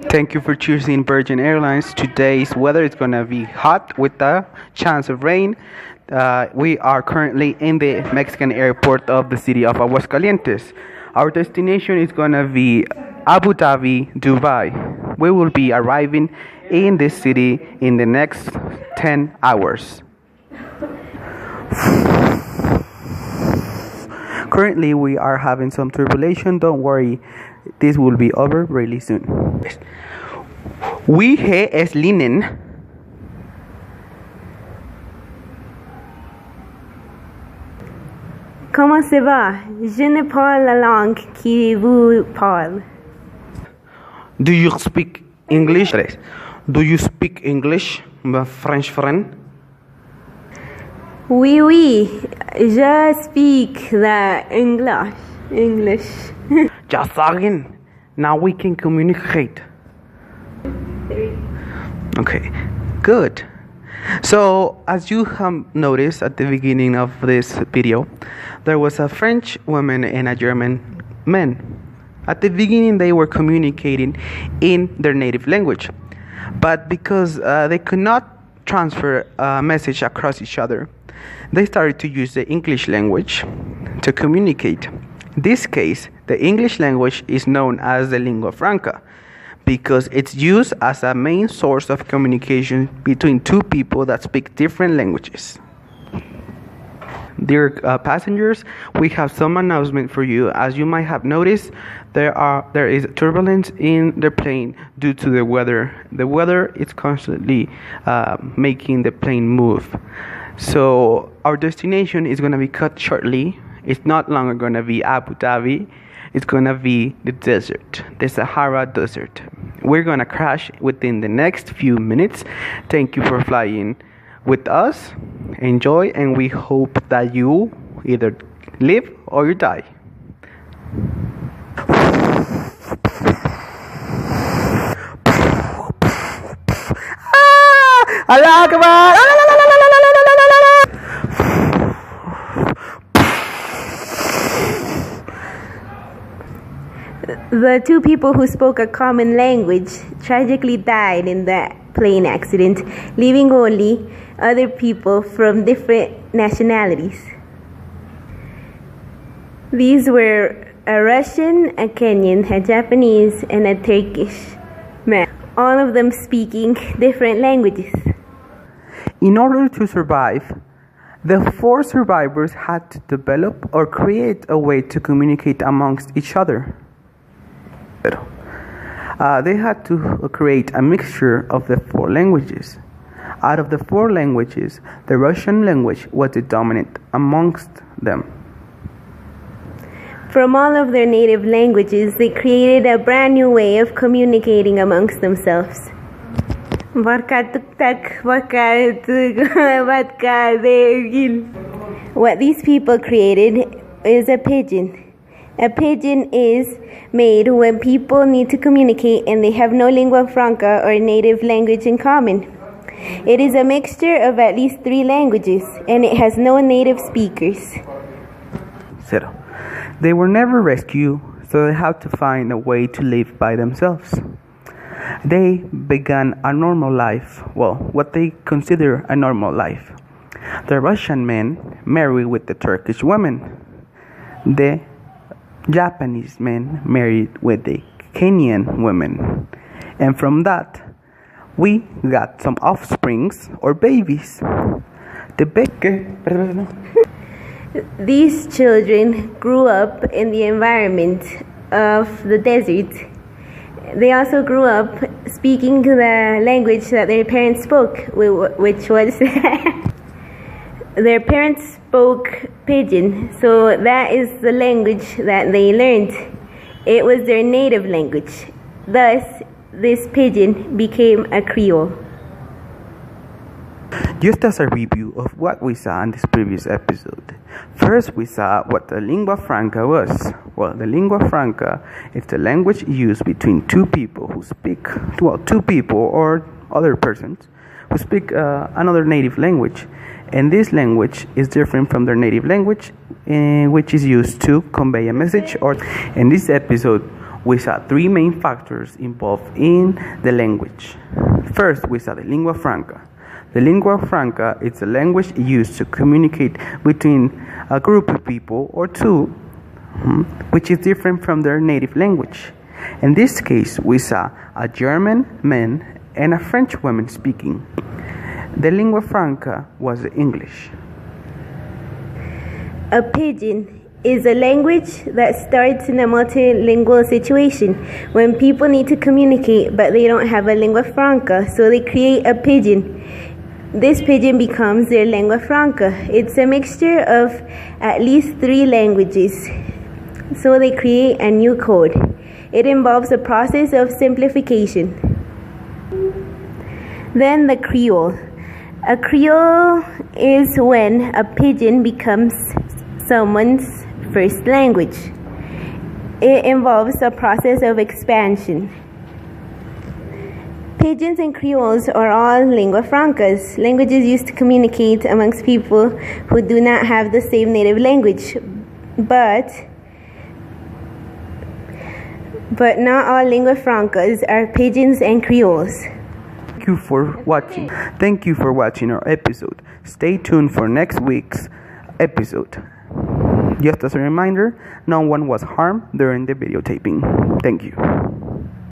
Thank you for choosing Virgin Airlines. Today's weather is going to be hot with a chance of rain. We are currently in the Mexican airport of the city of Aguascalientes. Our destination is going to be Abu Dhabi, Dubai. We will be arriving in this city in the next 10 hours. Currently, we are having some turbulence. Don't worry, this will be over really soon. Oui, es linen. Comment ça va? Je ne parle la langue que vous parlez. Do you speak English? Do you speak English, my French friend? Oui, oui, je speak the English. Just again. Now we can communicate. Okay, good. So, as you have noticed at the beginning of this video, there was a French woman and a German man. At the beginning, they were communicating in their native language, but because they could not transfer a message across each other, they started to use the English language to communicate. In this case, the English language is known as the Lingua Franca because it's used as a main source of communication between two people that speak different languages. Dear passengers, we have some announcement for you. As you might have noticed, there is turbulence in the plane due to the weather. The weather is constantly making the plane move. So our destination is going to be cut shortly. It's not longer going to be Abu Dhabi. It's going to be the desert, the Sahara Desert. We're going to crash within the next few minutes. Thank you for flying with us. Enjoy, and we hope that you either live or you die. Allah Akbar! The two people who spoke a common language tragically died in that plane accident, leaving only other people from different nationalities. These were a Russian, a Kenyan, a Japanese, and a Turkish man, all of them speaking different languages. In order to survive, the four survivors had to develop or create a way to communicate amongst each other. They had to create a mixture of the four languages. Out of the four languages, the Russian language was the dominant amongst them. From all of their native languages, they created a brand new way of communicating amongst themselves. What these people created is a pidgin. A pidgin is made when people need to communicate and they have no lingua franca or native language in common. It is a mixture of at least 3 languages, and it has no native speakers. They were never rescued, so they had to find a way to live by themselves. They began a normal life, what they consider a normal life. The Russian men married with the Turkish women. The Japanese men married with the Kenyan women. And from that, we got some offsprings or babies. These children grew up in the environment of the desert. They also grew up speaking the language that their parents spoke, which was their parents spoke Pidgin, so that is the language that they learned. It was their native language. Thus, this Pidgin became a Creole. Just as a review of what we saw in this previous episode, first we saw what the lingua franca was. The lingua franca is the language used between two people who speak, two people or other persons who speak another native language. And this language is different from their native language, which is used to convey a message. Or in this episode, we saw three main factors involved in the language. First, we saw the lingua franca. The lingua franca is a language used to communicate between a group of people or two, which is different from their native language. In this case, we saw a German man and a French woman speaking. The lingua franca was English. A pidgin is a language that starts in a multilingual situation when people need to communicate but they don't have a lingua franca, so they create a pidgin. This pidgin becomes their lingua franca. It's a mixture of at least 3 languages, so they create a new code. It involves a process of simplification. Then the Creole. A Creole is when a pidgin becomes someone's first language. It involves a process of expansion. Pidgins and Creoles are all lingua francas, languages used to communicate amongst people who do not have the same native language. But not all lingua francas are pidgins and Creoles. Thank you for watching. Thank you for watching our episode. Stay tuned for next week's episode. Just as a reminder, no one was harmed during the videotaping. Thank you.